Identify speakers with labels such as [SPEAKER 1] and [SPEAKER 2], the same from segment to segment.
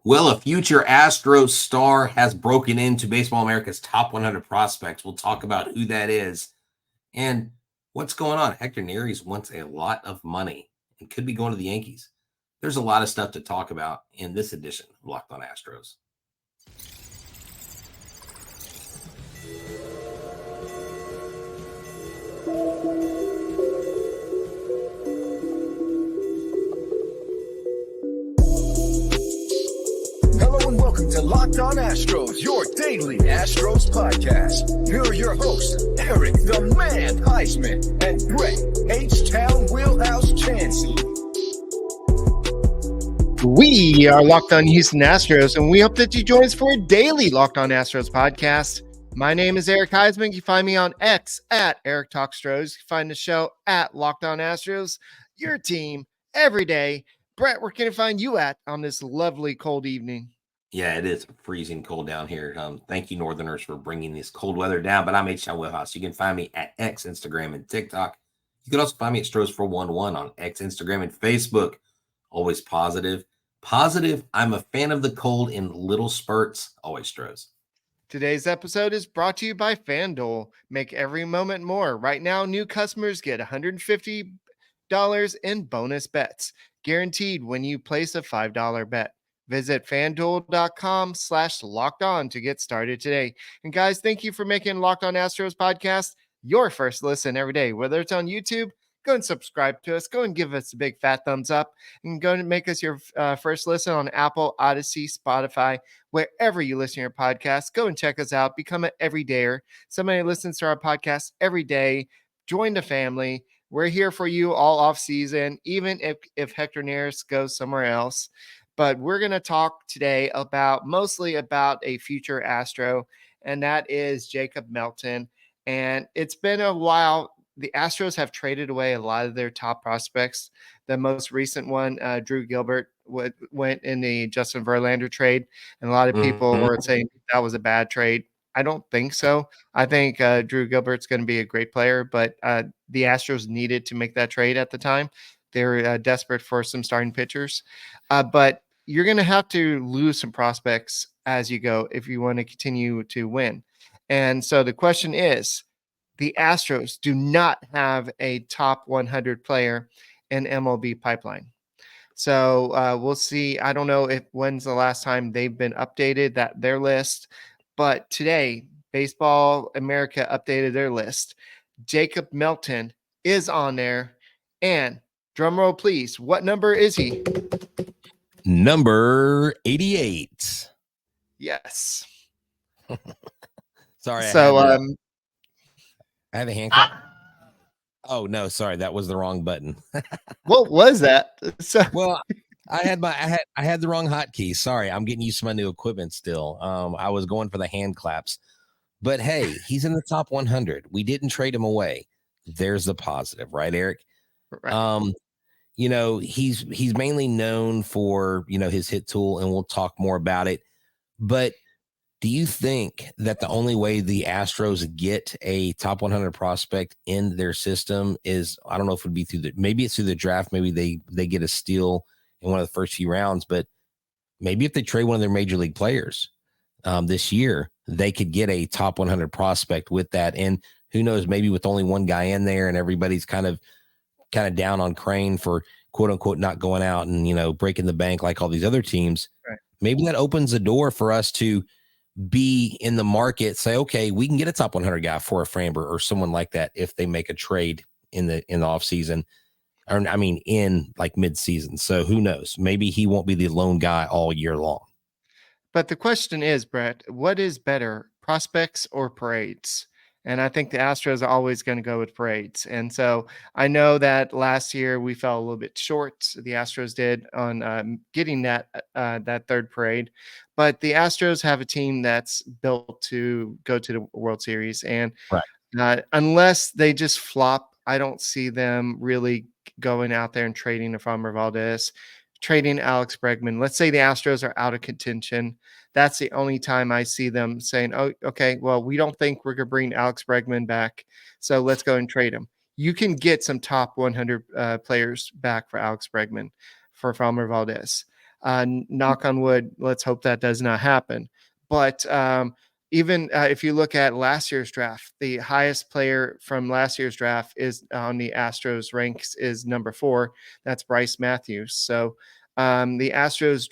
[SPEAKER 1] Well, a future Astros star has broken into Baseball America's top 100 prospects. We'll talk about who that is and what's going on. Hector Neris wants a lot of money and could be going to the Yankees. There's a lot of stuff to talk about in this edition of Locked On Astros.
[SPEAKER 2] Welcome to Locked On Astros, your daily Astros podcast. Here are your hosts, Eric the Man Huysman and Brett H-Town Wheelhouse Chancey.
[SPEAKER 3] We are Locked On Houston Astros, and we hope that you join us for a daily Locked On Astros podcast. My name is Eric Huysman. You can find me on X at Eric Talkstros. You can find the show at Locked On Astros, your team every day. Brett, where can I find you at on this lovely cold evening?
[SPEAKER 1] Yeah, it is freezing cold down here. Thank you, Northerners, for bringing this cold weather down. But I'm H-Town Wheelhouse. You can find me at X, Instagram, and TikTok. You can also find me at Stros411 on X, Instagram, and Facebook. Always positive. Positive. I'm a fan of the cold in little spurts. Always Stros.
[SPEAKER 3] Today's episode is brought to you by FanDuel. Make every moment more. Right now, new customers get $150 in bonus bets, guaranteed when you place a $5 bet. Visit FanDuel.com/lockedon to get started today. And guys, thank you for making Locked On Astros podcast your first listen every day. Whether it's on YouTube, go and subscribe to us. Go and give us a big fat thumbs up. And go and make us your first listen on Apple, Odyssey, Spotify, wherever you listen to your podcast. Go and check us out. Become an everydayer. Somebody listens to our podcast every day. Join the family. We're here for you all off season, even if Hector Neris goes somewhere else. But we're going to talk today mostly about a future Astro, and that is Jacob Melton. And it's been a while. The Astros have traded away a lot of their top prospects. The most recent one, Drew Gilbert, went in the Justin Verlander trade, and a lot of people were saying that was a bad trade. I don't think so. I think Drew Gilbert's going to be a great player, but the Astros needed to make that trade at the time. They were desperate for some starting pitchers. But you're going to have to lose some prospects as you go if you want to continue to win. And so the question is, the Astros do not have a top 100 player in MLB pipeline. So we'll see. I don't know when's the last time they've been updated, their list. But today, Baseball America updated their list. Jacob Melton is on there. And drum roll, please. What number is he?
[SPEAKER 4] Number 88.
[SPEAKER 3] Yes.
[SPEAKER 4] Sorry.
[SPEAKER 3] So
[SPEAKER 4] I have a hand clap. Oh no, sorry, that was the wrong button.
[SPEAKER 3] What was that?
[SPEAKER 4] Well, I had the wrong hotkey. Sorry, I'm getting used to my new equipment still. I was going for the hand claps. But hey, he's in the top 100. We didn't trade him away. There's the positive, right, Eric?
[SPEAKER 3] Right.
[SPEAKER 4] He's mainly known for, his hit tool, and we'll talk more about it. But do you think that the only way the Astros get a top 100 prospect in their system is, I don't know if it would be maybe it's through the draft, maybe they get a steal in one of the first few rounds, but maybe if they trade one of their major league players this year, they could get a top 100 prospect with that. And who knows, maybe with only one guy in there and everybody's kind of down on Crane for quote unquote not going out and, breaking the bank like all these other teams.
[SPEAKER 3] Right.
[SPEAKER 4] Maybe that opens the door for us to be in the market, say, okay, we can get a top 100 guy for a Framber or someone like that if they make a trade in the off season, or in like mid season. So who knows? Maybe he won't be the lone guy all year long.
[SPEAKER 3] But the question is, Brett, what is better, prospects or parades? And I think the Astros are always going to go with parades. And so I know that last year we fell a little bit short. The Astros did on getting that third parade. But the Astros have a team that's built to go to the World Series. And unless they just flop, I don't see them really going out there and trading a Framber Valdez, trading Alex Bregman. Let's say the Astros are out of contention. That's the only time I see them saying, oh, okay, well, we don't think we're going to bring Alex Bregman back, so let's go and trade him. You can get some top 100 players back for Alex Bregman, for Framber Valdez. Knock on wood, let's hope that does not happen. But even if you look at last year's draft, the highest player from last year's draft is on the Astros ranks is number 4. That's Bryce Matthews. So the Astros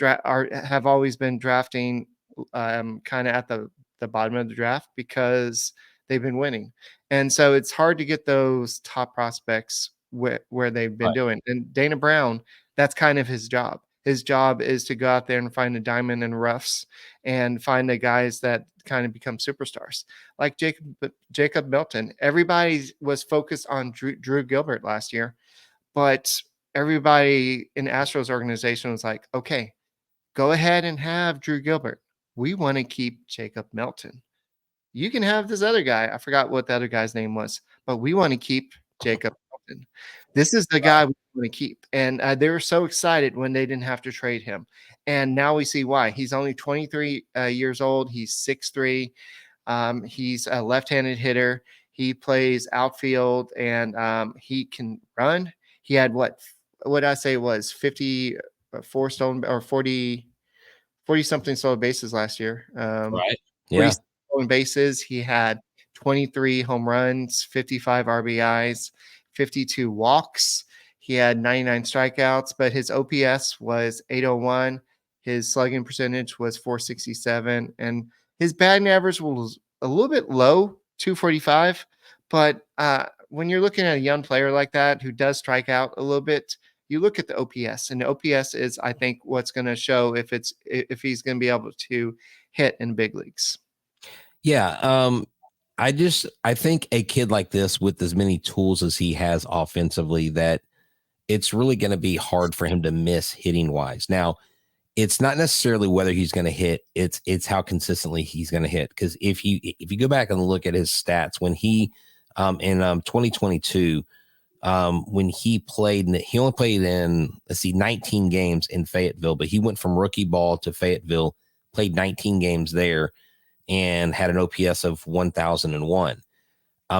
[SPEAKER 3] have always been drafting kind of at the bottom of the draft because they've been winning. And so it's hard to get those top prospects where they've been doing. And Dana Brown, that's kind of his job. His job is to go out there and find a diamond in the roughs and find the guys that kind of become superstars, like Jacob Melton. Everybody was focused on Drew Gilbert last year, but everybody in Astros organization was like, okay, go ahead and have Drew Gilbert. We want to keep Jacob Melton. You can have this other guy. I forgot what the other guy's name was, but we want to keep Jacob Melton. This is the guy we want to keep. And they were so excited when they didn't have to trade him. And now we see why. He's only 23 years old. He's 6'3". He's a left-handed hitter. He plays outfield, and he can run. He had what I say was 54 stolen or 40 something stolen bases last year.
[SPEAKER 4] Right.
[SPEAKER 3] 40
[SPEAKER 4] Yeah.
[SPEAKER 3] stolen bases. He had 23 home runs, 55 RBIs, 52 walks. He had 99 strikeouts, but his OPS was 801. His slugging percentage was 467, and his batting average was a little bit low, 245. But when you're looking at a young player like that who does strike out a little bit, you look at the OPS, and the OPS is, I think, what's going to show if he's going to be able to hit in big leagues.
[SPEAKER 4] Yeah. I think a kid like this with as many tools as he has offensively, that it's really going to be hard for him to miss hitting wise. Now, it's not necessarily whether he's going to hit, it's how consistently he's going to hit. Because if you go back and look at his stats when he in 2022, when he only played in 19 games in Fayetteville, but he went from rookie ball to Fayetteville, played 19 games there, and had an OPS of 1,001.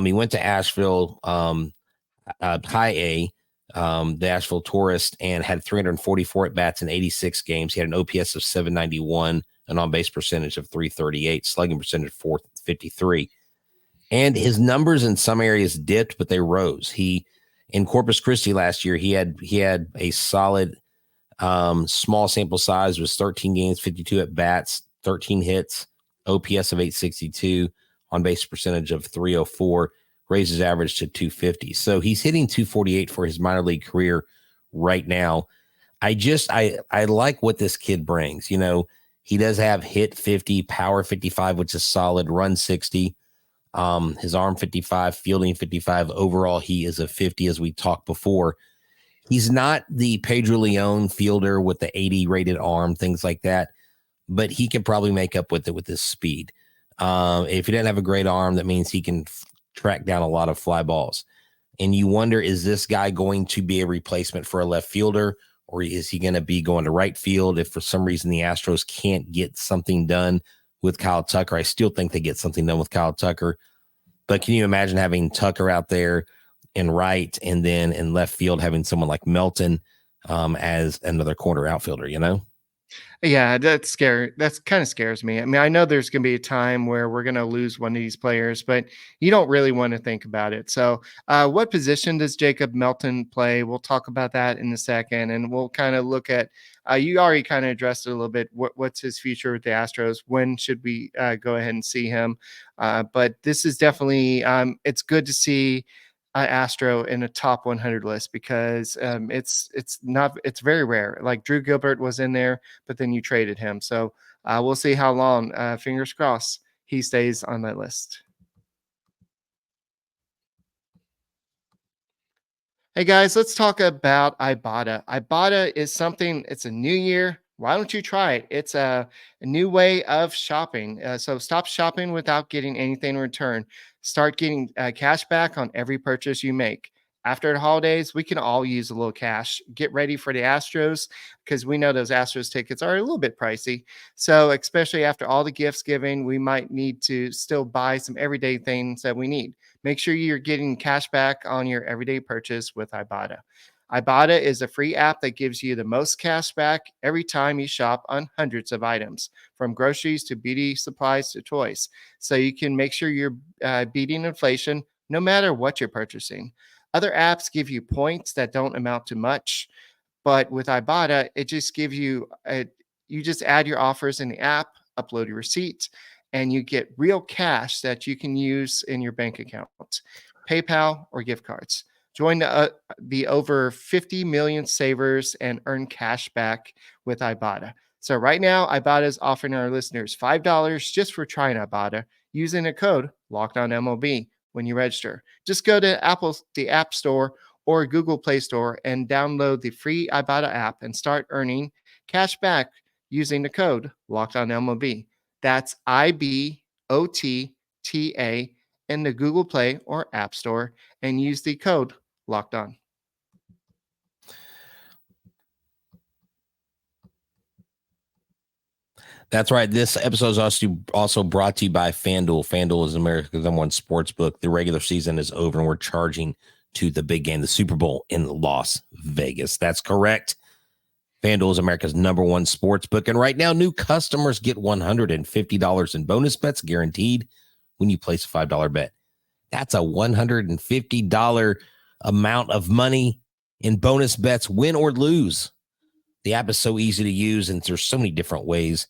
[SPEAKER 4] He went to Asheville, high A, the Asheville Tourist, and had 344 at bats in 86 games. He had an OPS of 791, an on base percentage of 338, slugging percentage of 453. And his numbers in some areas dipped, but they rose. In Corpus Christi last year, he had a solid small sample size. It was 13 games, 52 at bats, 13 hits, OPS of 862, on base percentage of 304, raised his average to 250. So he's hitting 248 for his minor league career right now. I like what this kid brings. You know, he does have hit 50, power 55, which is solid, run 60. His arm 55, fielding 55. Overall, he is a 50, as we talked before. He's not the Pedro Leon fielder with the 80 rated arm, things like that, but he can probably make up with it with his speed. If he doesn't have a great arm, that means he can track down a lot of fly balls. And you wonder, is this guy going to be a replacement for a left fielder, or is he going to be going to right field if for some reason the Astros can't get something done with Kyle Tucker? I still think they get something done with Kyle Tucker. But can you imagine having Tucker out there in right, and then in left field having someone like Melton as another corner outfielder, you know?
[SPEAKER 3] Yeah, that's scary. That's kind of scares me. I mean, I know there's going to be a time where we're going to lose one of these players, but you don't really want to think about it. So, what position does Jacob Melton play? We'll talk about that in a second, and we'll kind of look at. You already kind of addressed it a little bit. What's his future with the Astros? When should we go ahead and see him? But this is definitely. It's good to see Astro in a top 100 list because it's very rare. Like Drew Gilbert was in there, but then you traded him. So we'll see how long, fingers crossed, he stays on that list. Hey guys, let's talk about Ibata. Ibata is something, it's a new year. Why don't you try it? It's a new way of shopping. So stop shopping without getting anything in return. Start getting cash back on every purchase you make. After the holidays, we can all use a little cash. Get ready for the Astros because we know those Astros tickets are a little bit pricey. So especially after all the gifts giving, we might need to still buy some everyday things that we need. Make sure you're getting cash back on your everyday purchase with Ibata. Ibata is a free app that gives you the most cash back every time you shop on hundreds of items, from groceries to beauty supplies to toys. So you can make sure you're beating inflation no matter what you're purchasing. Other apps give you points that don't amount to much, but with Ibata, it just gives you you just add your offers in the app, upload your receipt, and you get real cash that you can use in your bank account, PayPal, or gift cards. Join the over 50 million savers and earn cash back with Ibata. So right now, Ibata is offering our listeners $5 just for trying Ibata using the code LOCKEDONMLB when you register. Just go to the App Store or Google Play Store and download the free Ibata app and start earning cash back using the code LOCKEDONMLB. That's IBOTTA in the Google Play or App Store, and use the code Locked On.
[SPEAKER 4] That's right. This episode is also brought to you by FanDuel. FanDuel is America's #1 sports book. The regular season is over, and we're charging to the big game, the Super Bowl in Las Vegas. That's correct. FanDuel is America's #1 sports book, and right now, new customers get $150 in bonus bets guaranteed when you place a $5 bet. That's a $150 amount of money in bonus bets, win or lose. The app is so easy to use, and there's so many different ways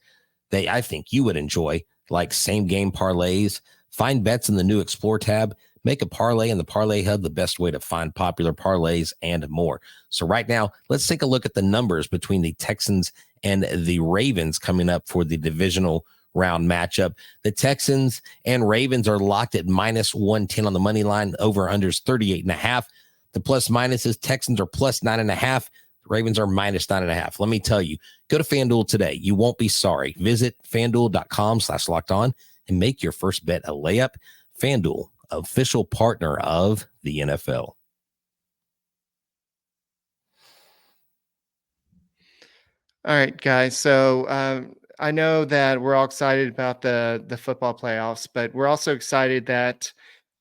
[SPEAKER 4] that I think you would enjoy, like same game parlays. Find bets in the new Explore tab. Make a parlay in the Parlay Hub, the best way to find popular parlays and more. So right now, let's take a look at the numbers between the Texans and the Ravens coming up for the divisional round matchup. The Texans and Ravens are locked at -110 on the money line. Over-unders 38.5. The plus minuses, Texans are plus 9.5. Ravens are -9.5. Let me tell you, go to FanDuel today. You won't be sorry. Visit FanDuel.com/lockedon and make your first bet a layup. FanDuel, official partner of the NFL.
[SPEAKER 3] All right, guys. So I know that we're all excited about the football playoffs, but we're also excited that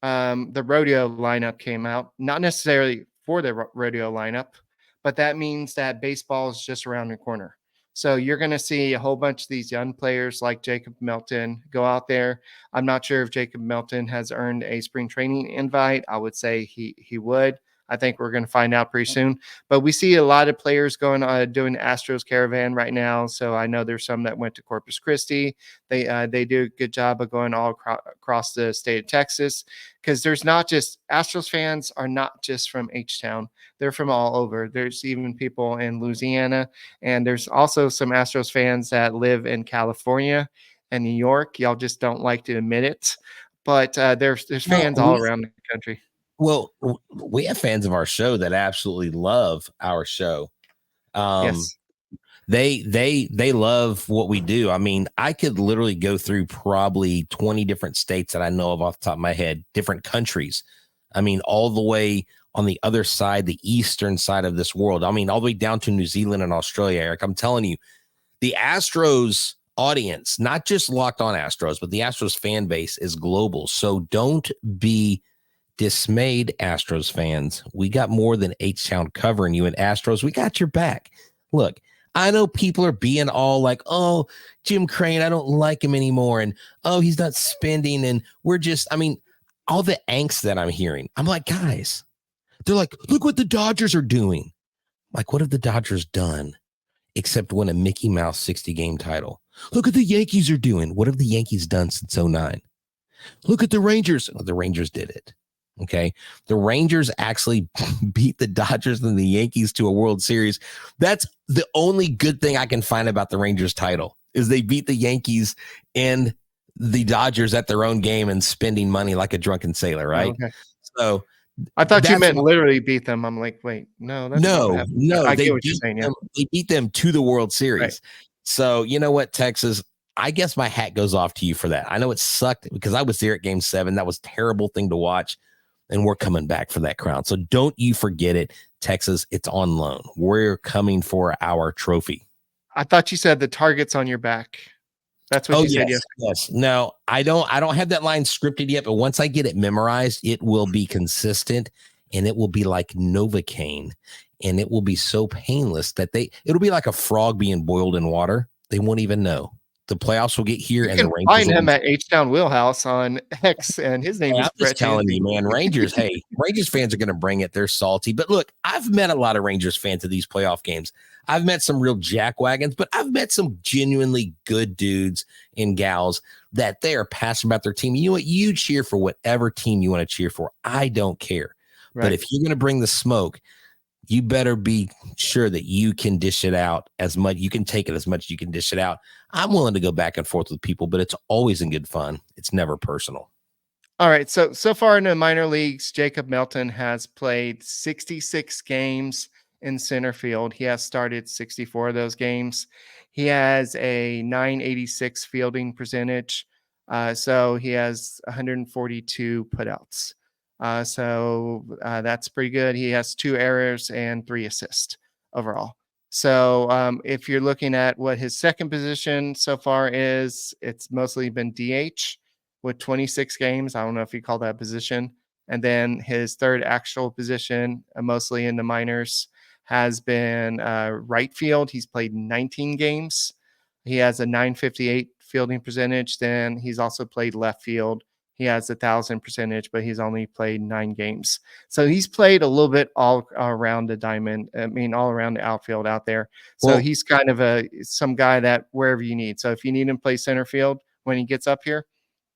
[SPEAKER 3] the rodeo lineup came out. Not necessarily for the rodeo lineup, but that means that baseball is just around the corner. So you're going to see a whole bunch of these young players like Jacob Melton go out there. I'm not sure if Jacob Melton has earned a spring training invite. I would say he would. I think we're going to find out pretty soon. But we see a lot of players going doing Astros Caravan right now. So I know there's some that went to Corpus Christi. They do a good job of going all across the state of Texas, because there's not just Astros fans are not just from H-Town. They're from all over. There's even people in Louisiana, and there's also some Astros fans that live in California and New York. Y'all just don't like to admit it, but there's fans all around the country.
[SPEAKER 4] Well, we have fans of our show that absolutely love our show.
[SPEAKER 3] Yes.
[SPEAKER 4] They love what we do. I mean, I could literally go through probably 20 different states that I know of off the top of my head, different countries. I mean, all the way on the other side, the eastern side of this world. I mean, all the way down to New Zealand and Australia, Eric. I'm telling you, the Astros audience, not just Locked On Astros, but the Astros fan base is global. So don't be dismayed, Astros fans. We got more than H-Town covering you, and Astros, we got your back. Look, I know people are being all like, oh, Jim Crane, I don't like him anymore, and oh, he's not spending, and we're just, I mean, all the angst that I'm hearing. I'm like, guys, they're like, look what the Dodgers are doing. Like, what have the Dodgers done except win a Mickey Mouse 60-game title? Look what the Yankees are doing. What have the Yankees done since 2009? Look at the Rangers. Oh, the Rangers did it. Okay. The Rangers actually beat the Dodgers and the Yankees to a World Series. That's the only good thing I can find about the Rangers title, is they beat the Yankees and the Dodgers at their own game and spending money like a drunken sailor. Right.
[SPEAKER 3] Okay.
[SPEAKER 4] So
[SPEAKER 3] I thought you meant literally beat them. I'm like, wait, no, that's not what happened. I get what you're saying. Yeah.
[SPEAKER 4] They beat them to the World Series.
[SPEAKER 3] Right.
[SPEAKER 4] So you know what, Texas, I guess my hat goes off to you for that. I know it sucked because I was there at Game 7. That was a terrible thing to watch. And we're coming back for that crown. So don't you forget it, Texas. It's on loan. We're coming for our trophy.
[SPEAKER 3] I thought you said the target's on your back. That's what you said yesterday.
[SPEAKER 4] Yes. No, I don't have that line scripted yet, but once I get it memorized, it will be consistent and it will be like Novocaine. and it will be so painless that it'll be like a frog being boiled in water. They won't even know. The playoffs will get here,
[SPEAKER 3] You
[SPEAKER 4] and
[SPEAKER 3] can
[SPEAKER 4] the Rangers
[SPEAKER 3] find
[SPEAKER 4] will
[SPEAKER 3] him at H-Town Wheelhouse on X, and his name
[SPEAKER 4] Hey,
[SPEAKER 3] is
[SPEAKER 4] I'm just
[SPEAKER 3] Brett
[SPEAKER 4] telling
[SPEAKER 3] Chancey.
[SPEAKER 4] you, man. Rangers fans are going to bring it. They're salty. But look, I've met a lot of Rangers fans at these playoff games. I've met some real jackwagons, but I've met some genuinely good dudes and gals that they are passionate about their team. You know what? You cheer for whatever team you want to cheer for. I don't care.
[SPEAKER 3] Right.
[SPEAKER 4] But if you're going to bring the smoke, you better be sure that you can dish it out as much. You can take it as much as you can dish it out. I'm willing to go back and forth with people, but it's always in good fun. It's never personal.
[SPEAKER 3] All right. So far in the minor leagues, Jacob Melton has played 66 games in center field. He has started 64 of those games. He has a 986 fielding percentage. So he has 142 putouts. That's pretty good. He has 2 errors and 3 assists overall. So if you're looking at what his second position so far is, it's mostly been DH with 26 games. I don't know if you call that position. And then his third actual position, mostly in the minors, has been right field. He's played 19 games. He has a 958 fielding percentage. Then he's also played left field. He has 1,000 percentage, but he's only played 9 games. So he's played a little bit all around the diamond. I mean, all around the outfield out there. So he's kind of some guy that wherever you need. So if you need him to play center field when he gets up here,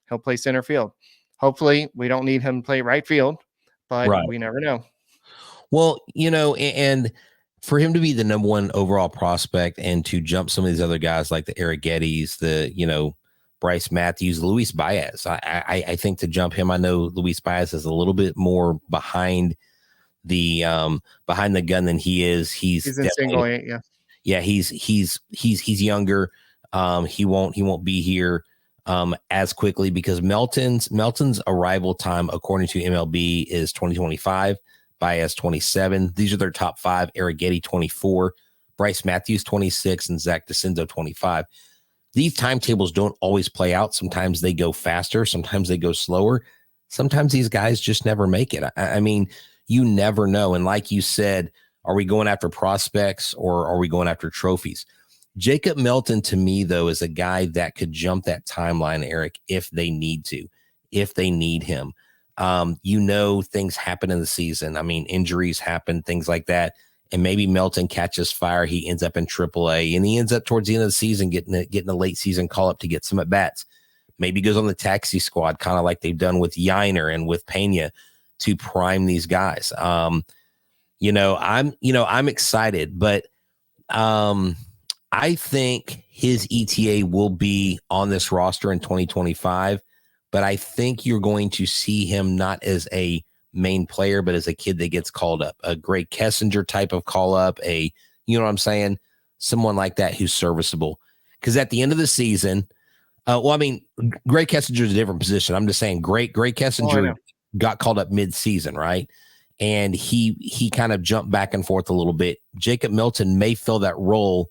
[SPEAKER 3] he'll play center field. Hopefully, we don't need him to play right field, but we never know.
[SPEAKER 4] Well, and for him to be the number 1 overall prospect and to jump some of these other guys like the Eric Gettys, the Bryce Matthews, Luis Baez, I think to jump him, I know Luis Baez is a little bit more behind the gun than he is. He's
[SPEAKER 3] in single A, yeah.
[SPEAKER 4] Yeah, he's younger. He won't be here as quickly because Melton's arrival time, according to MLB, is 2025. Baez 27. These are their top 5. Eric Getty 24, Bryce Matthews 26, and Zach DeCenzo 25. These timetables don't always play out. Sometimes they go faster. Sometimes they go slower. Sometimes these guys just never make it. I mean, you never know. And like you said, are we going after prospects or are we going after trophies? Jacob Melton, to me, though, is a guy that could jump that timeline, Eric, if they need to, if they need him. Things happen in the season. I mean, injuries happen, things like that. And maybe Melton catches fire. He ends up in AAA, and he ends up towards the end of the season getting a late season call up to get some at bats. Maybe goes on the taxi squad, kind of like they've done with Yiner and with Pena, to prime these guys. I'm excited, but I think his ETA will be on this roster in 2025. But I think you're going to see him not as a main player, but as a kid that gets called up, a Greg Kessinger type of call up, you know what I'm saying? Someone like that who's serviceable. Because at the end of the season, Greg Kessinger is a different position. I'm just saying Greg Kessinger got called up mid-season, right? And he kind of jumped back and forth a little bit. Jacob Melton may fill that role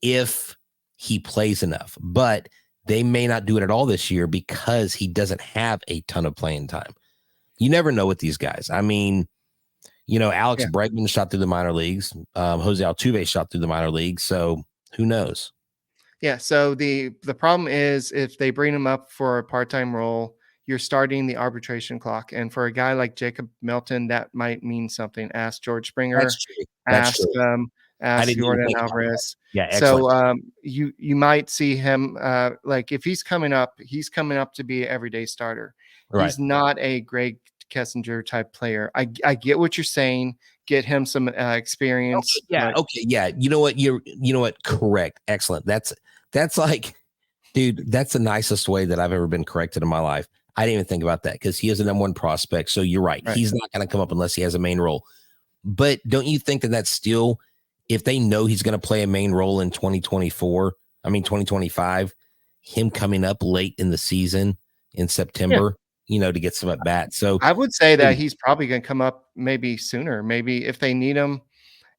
[SPEAKER 4] if he plays enough, but they may not do it at all this year because he doesn't have a ton of playing time. You never know with these guys. I mean, Alex Bregman shot through the minor leagues. Jose Altuve shot through the minor leagues. So who knows?
[SPEAKER 3] Yeah. So the problem is if they bring him up for a part-time role, you're starting the arbitration clock. And for a guy like Jacob Melton, that might mean something. Ask George Springer.
[SPEAKER 4] That's true. That's true.
[SPEAKER 3] Ask Jordan Alvarez.
[SPEAKER 4] Yeah, excellent.
[SPEAKER 3] So you might see him like if he's coming up to be an everyday starter. Right. He's not a Greg Kessinger type player. I get what you're saying. Get him some experience.
[SPEAKER 4] Okay. Yeah. You know what? Correct. Excellent. That's like, dude, that's the nicest way that I've ever been corrected in my life. I didn't even think about that because he is the number 1 prospect. So you're right. He's not going to come up unless he has a main role. But don't you think that that's still, if they know he's going to play a main role in 2025, him coming up late in the season in September, to get some at bats. So
[SPEAKER 3] I would say that he's probably going to come up maybe sooner. Maybe if they need him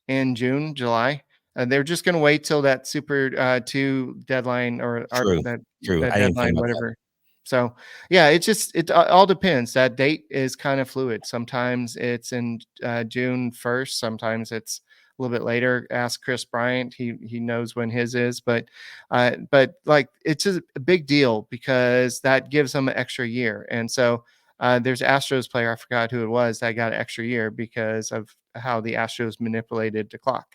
[SPEAKER 3] in June, July, they're just going to wait till that Super 2 deadline or that deadline, whatever. That. So, yeah, it all depends. That date is kind of fluid. Sometimes it's in June 1st. Sometimes it's little bit later. Ask Chris Bryant. He knows when his is, but like it's a big deal because that gives them an extra year. And so there's Astros player, I forgot who it was, that got an extra year because of how the Astros manipulated the clock.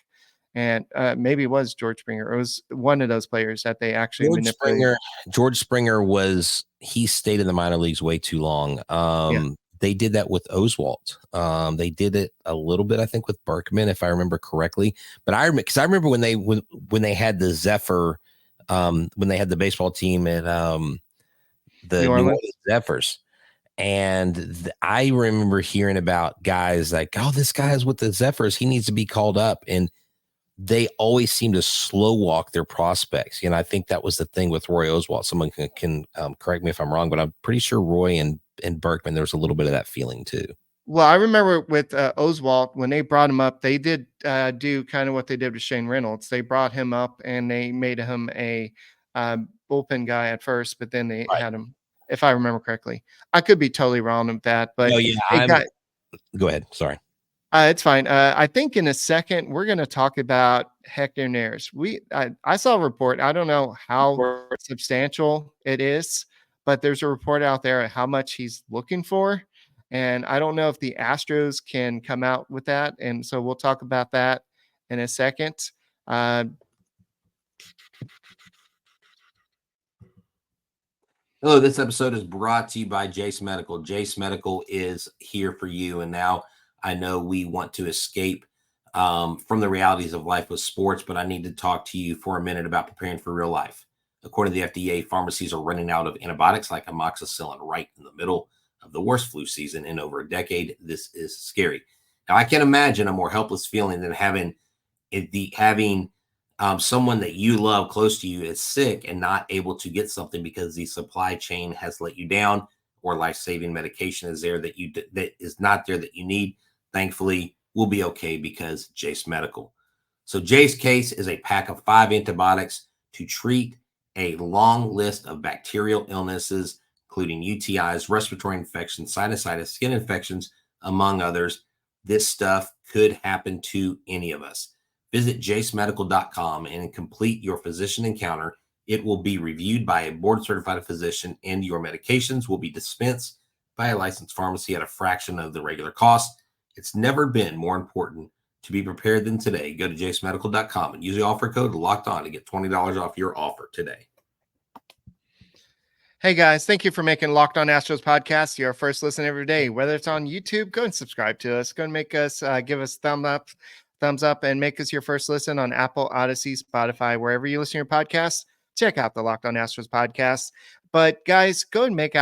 [SPEAKER 3] And maybe it was George Springer. It was one of those players that they actually manipulated.
[SPEAKER 4] George Springer he stayed in the minor leagues way too long. They did that with Oswalt. They did it a little bit, I think, with Berkman, if I remember correctly. But I remember when they had the Zephyr, when they had the baseball team at the New Orleans Zephyrs. And I remember hearing about guys like, oh, this guy's with the Zephyrs. He needs to be called up. And they always seem to slow walk their prospects. I think that was the thing with Roy Oswalt. Someone can correct me if I'm wrong, but I'm pretty sure Roy and Berkman, there was a little bit of that feeling too.
[SPEAKER 3] Well, I remember with Oswalt, when they brought him up, they did do kind of what they did with Shane Reynolds. They brought him up and they made him a bullpen guy at first, but then they had him, if I remember correctly. I could be totally wrong with that, but
[SPEAKER 4] go ahead. Sorry.
[SPEAKER 3] It's fine. I think in a second we're going to talk about Hector Neris. I saw a report. I don't know how substantial it is, but there's a report out there how much he's looking for, and I don't know if the Astros can come out with that. And so we'll talk about that in a second.
[SPEAKER 1] Hello, this episode is brought to you by Jace Medical. Jace Medical is here for you, and now I know we want to escape from the realities of life with sports, but I need to talk to you for a minute about preparing for real life. According to the FDA, pharmacies are running out of antibiotics like amoxicillin right in the middle of the worst flu season in over a decade. This is scary. Now, I can't imagine a more helpless feeling than having someone that you love close to you is sick and not able to get something because the supply chain has let you down, or life-saving medication is there that is not there that you need. Thankfully, we'll be okay because Jace Medical. So Jace Case is a pack of 5 antibiotics to treat a long list of bacterial illnesses, including UTIs, respiratory infections, sinusitis, skin infections, among others. This stuff could happen to any of us. Visit jacemedical.com and complete your physician encounter. It will be reviewed by a board-certified physician, and your medications will be dispensed by a licensed pharmacy at a fraction of the regular cost. It's never been more important to be prepared than today. Go to jacemedical.com and use the offer code LOCKEDON to get $20 off your offer today.
[SPEAKER 3] Hey guys, thank you for making Locked On Astros podcast your first listen every day. Whether it's on YouTube, go and subscribe to us. Go and make us give us thumbs up, and make us your first listen on Apple, Odyssey, Spotify, wherever you listen to your podcasts. Check out the Locked On Astros podcast. But guys, go and make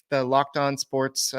[SPEAKER 3] the Locked On Sports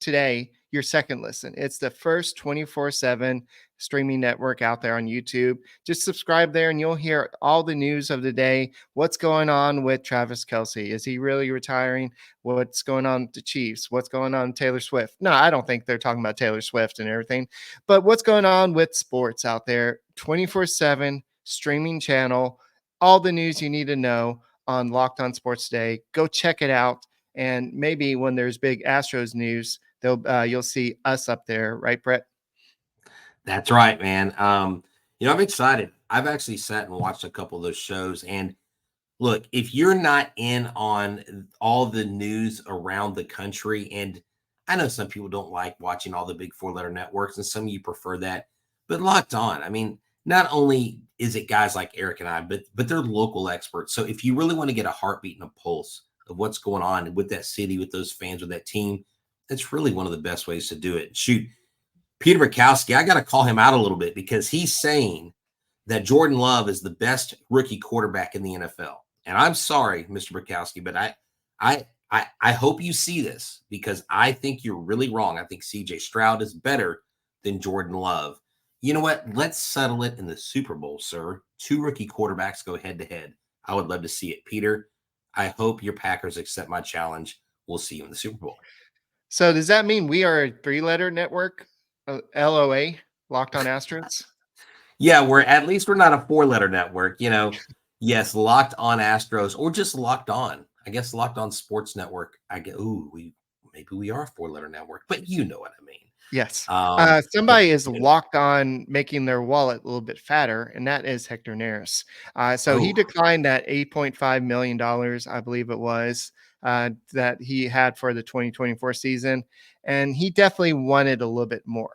[SPEAKER 3] today your second listen. It's the first 24/7 streaming network out there on YouTube. Just subscribe there and you'll hear all the news of the day. What's going on with Travis Kelce? Is he really retiring? What's going on with the Chiefs? What's going on with Taylor Swift? No, I don't think they're talking about Taylor Swift and everything, but what's going on with sports out there? 24/7 streaming channel, all the news you need to know on Locked On Sports Today. Go check it out. And maybe when there's big Astros news, you'll see us up there, right, Brett?
[SPEAKER 1] That's right, man. I'm excited. I've actually sat and watched a couple of those shows. And look, if you're not in on all the news around the country, and I know some people don't like watching all the big 4-letter networks, and some of you prefer that, but Locked On, I mean, not only is it guys like Eric and I, but they're local experts. So if you really want to get a heartbeat and a pulse of what's going on with that city, with those fans, with that team, that's really one of the best ways to do it. Shoot, Peter Bukowski, I got to call him out a little bit because he's saying that Jordan Love is the best rookie quarterback in the NFL. And I'm sorry, Mr. Bukowski, but I hope you see this because I think you're really wrong. I think CJ Stroud is better than Jordan Love. You know what? Let's settle it in the Super Bowl, sir. 2 rookie quarterbacks go head-to-head. I would love to see it. Peter, I hope your Packers accept my challenge. We'll see you in the Super Bowl.
[SPEAKER 3] So does that mean we are a 3-letter network? LOA, Locked On Astros?
[SPEAKER 1] Yeah, we're not a 4-letter network. Yes, Locked On Astros, or just Locked On. I guess Locked On Sports Network. Maybe we are a 4-letter network, but you know what I mean.
[SPEAKER 3] Yes.
[SPEAKER 1] But
[SPEAKER 3] Somebody is locked on making their wallet a little bit fatter, and that is Hector Neris. So he
[SPEAKER 1] oh,
[SPEAKER 3] declined that $8.5 million, I believe it was, that he had for the 2024 season. And he definitely wanted a little bit more.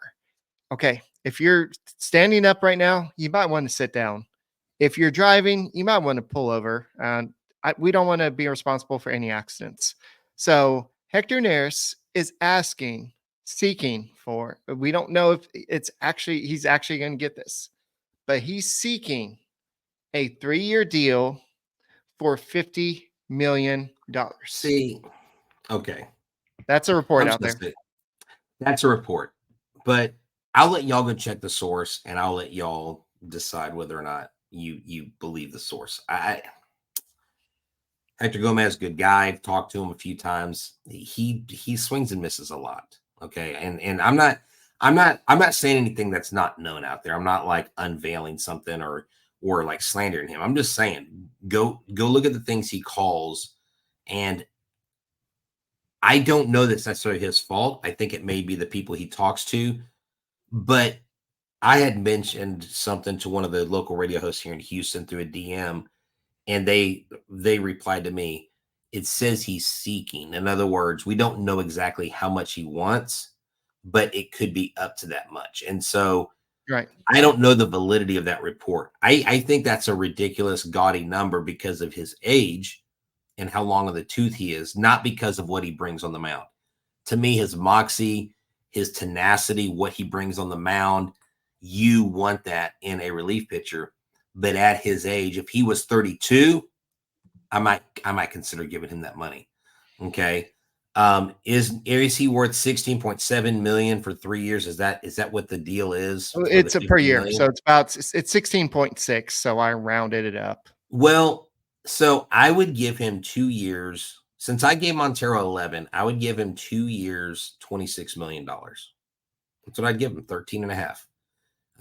[SPEAKER 3] Okay. If you're standing up right now, you might want to sit down. If you're driving, you might want to pull over. We don't want to be responsible for any accidents. So Hector Neris is seeking for, we don't know if he's actually going to get this, but he's seeking a 3-year deal for $50 million.
[SPEAKER 1] see, okay.
[SPEAKER 3] That's a report
[SPEAKER 1] I'm just
[SPEAKER 3] out
[SPEAKER 1] gonna
[SPEAKER 3] there.
[SPEAKER 1] say that's a report, but I'll let y'all go check the source, and I'll let y'all decide whether or not you believe the source. Hector Gomez, good guy. I've talked to him a few times. He swings and misses a lot. Okay, and I'm not saying anything that's not known out there. I'm not like unveiling something or like slandering him. I'm just saying go look at the things he calls, and I don't know that's necessarily his fault. I think it may be the people he talks to, but I had mentioned something to one of the local radio hosts here in Houston through a DM, and they replied to me. It says he's seeking. In other words, we don't know exactly how much he wants, but it could be up to that much. And so
[SPEAKER 3] Right.
[SPEAKER 1] I don't know the validity of that report. I think that's a ridiculous, gaudy number because of his age and how long of the tooth he is, not because of what he brings on the mound. To me, his moxie, his tenacity, what he brings on the mound, you want that in a relief pitcher. But at his age, if he was 32, I might consider giving him that money. Okay. Is he worth 16.7 million for 3 years? Is that what the deal is for the
[SPEAKER 3] It's a per
[SPEAKER 1] 50
[SPEAKER 3] year.
[SPEAKER 1] million?
[SPEAKER 3] So it's 16.6. So I rounded it up.
[SPEAKER 1] Well, so I would give him 2 years. Since I gave Montero 11, I would give him 2 years, $26 million. That's what I'd give him, 13 and a half.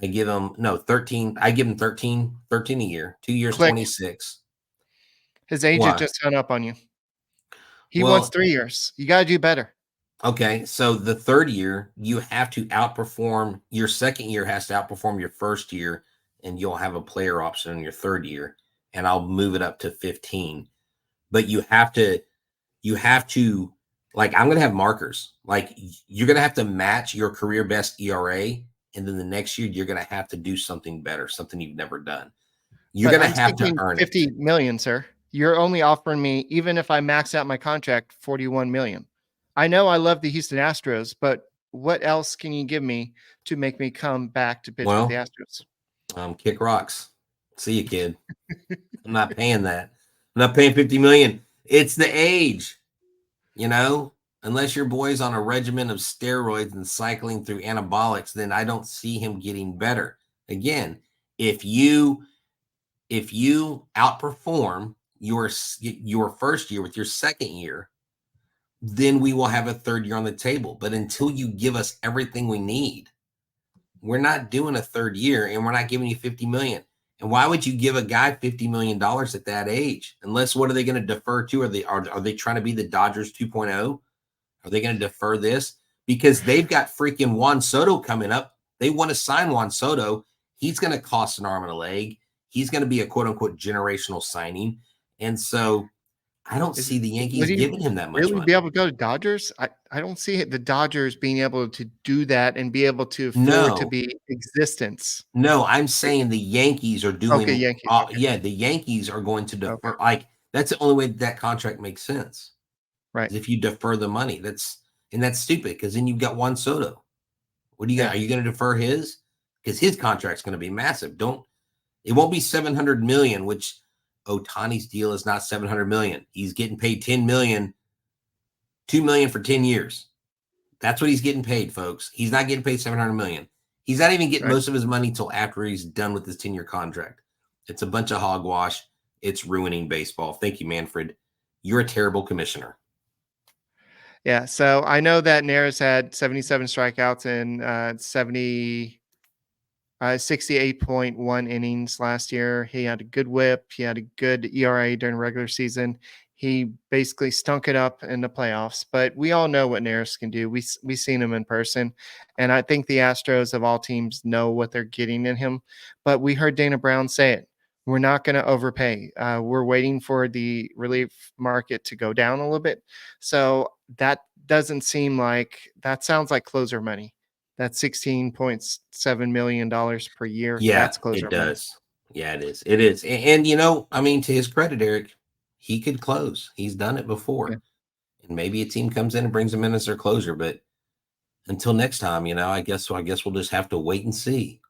[SPEAKER 1] I give him, no, 13. I give him 13 a year, 2 years,
[SPEAKER 3] Click.
[SPEAKER 1] 26.
[SPEAKER 3] His agent
[SPEAKER 1] Why?
[SPEAKER 3] just hung up on you. He
[SPEAKER 1] Well,
[SPEAKER 3] wants 3 years. You got to do better.
[SPEAKER 1] okay. So the third year, you have to outperform. Your second year has to outperform your first year, and you'll have a player option in your third year. And I'll move it up to 15. But you have to, like, I'm going to have markers. Like, you're going to have to match your career best ERA. And then the next year, you're going to have to do something better, something you've never done. You're
[SPEAKER 3] But
[SPEAKER 1] going
[SPEAKER 3] I'm
[SPEAKER 1] to have to
[SPEAKER 3] seeking
[SPEAKER 1] earn it.
[SPEAKER 3] 50 million, sir. You're only offering me, even if I max out my contract, 41 million. I know I love the Houston Astros, but what else can you give me to make me come back to pitch for the
[SPEAKER 1] Well,
[SPEAKER 3] Astros?
[SPEAKER 1] kick rocks. See you, kid. I'm not paying that. I'm not paying 50 million. It's the age, unless your boy's on a regimen of steroids and cycling through anabolics, then I don't see him getting better. Again, if you outperform your first year with your second year, then we will have a third year on the table. But until you give us everything we need, we're not doing a third year, and we're not giving you 50 million. And why would you give a guy $50 million at that age? Unless, what are they going to defer to? Are they trying to be the Dodgers 2.0? Are they going to defer this? Because they've got freaking Juan Soto coming up. They want to sign Juan Soto. He's going to cost an arm and a leg. He's going to be a quote unquote generational signing. And so I don't see the Yankees
[SPEAKER 3] Would he
[SPEAKER 1] giving him that much
[SPEAKER 3] really
[SPEAKER 1] money.
[SPEAKER 3] be able to go to Dodgers? I don't see the Dodgers being able to do that and be able to afford to
[SPEAKER 1] No.
[SPEAKER 3] be existence.
[SPEAKER 1] No, I'm saying the Yankees are doing.
[SPEAKER 3] Okay, Yankees. Okay.
[SPEAKER 1] Yeah, the Yankees are going to defer.
[SPEAKER 3] Okay.
[SPEAKER 1] Like, that's the only way that contract makes sense.
[SPEAKER 3] Right.
[SPEAKER 1] Is if you defer the money. That's stupid, because then you've got Juan Soto. What do you got? Are you going to defer his? Because his contract's going to be massive. It won't be 700 million, which Ohtani's deal is not 700 million. He's getting paid 10 million, 2 million for 10 years. That's what he's getting paid, folks. He's not getting paid 700 million. He's not even getting most of his money till after he's done with his 10-year contract. It's a bunch of hogwash. It's ruining baseball. Thank you, Manfred. You're a terrible commissioner.
[SPEAKER 3] Yeah. So I know that Neris had 77 strikeouts in 70. 68.1 innings last year. He had a good whip. He had a good ERA during regular season. He basically stunk it up in the playoffs, but we all know what Neris can do. We've seen him in person, and I think the Astros of all teams know what they're getting in him. But we heard Dana Brown say it. We're not going to overpay. We're waiting for the relief market to go down a little bit. So that doesn't seem like – that sounds like closer money. That's $16.7 million per year.
[SPEAKER 1] Yeah,
[SPEAKER 3] that's closer
[SPEAKER 1] it does. Yeah, it is. It is. And I mean, to his credit, Eric, he could close. He's done it before.
[SPEAKER 3] Yeah.
[SPEAKER 1] And maybe a team comes in and brings him in as their closer. But until next time, I guess we'll just have to wait and see.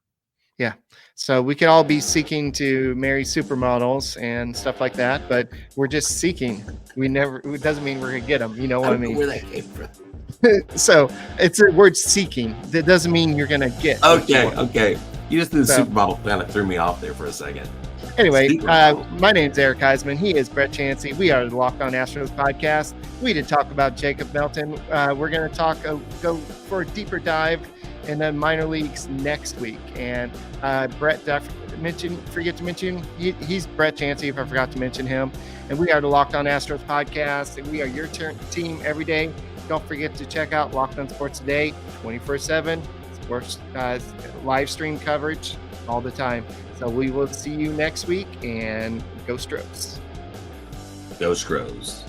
[SPEAKER 3] Yeah. So we could all be seeking to marry supermodels and stuff like that, but we're just seeking. It doesn't mean we're going to get them. You know what I mean?
[SPEAKER 1] Where that came from.
[SPEAKER 3] So it's a word seeking. That doesn't mean you're going to get.
[SPEAKER 1] Okay. You just did the supermodel kind of threw me off there for a second.
[SPEAKER 3] Anyway, my name's Eric Huysman. He is Brett Chancey. We are the Locked On Astros podcast. We did talk about Jacob Melton. We're going to go for a deeper dive in the minor leagues next week. And Brett, forget to mention, he's Brett Chancey if I forgot to mention him. And we are the Locked On Astros podcast, and we are your team every day. Don't forget to check out Locked On Sports Today, 24/7 sports live stream coverage all the time. So we will see you next week, and go Stros.
[SPEAKER 1] Go Stros.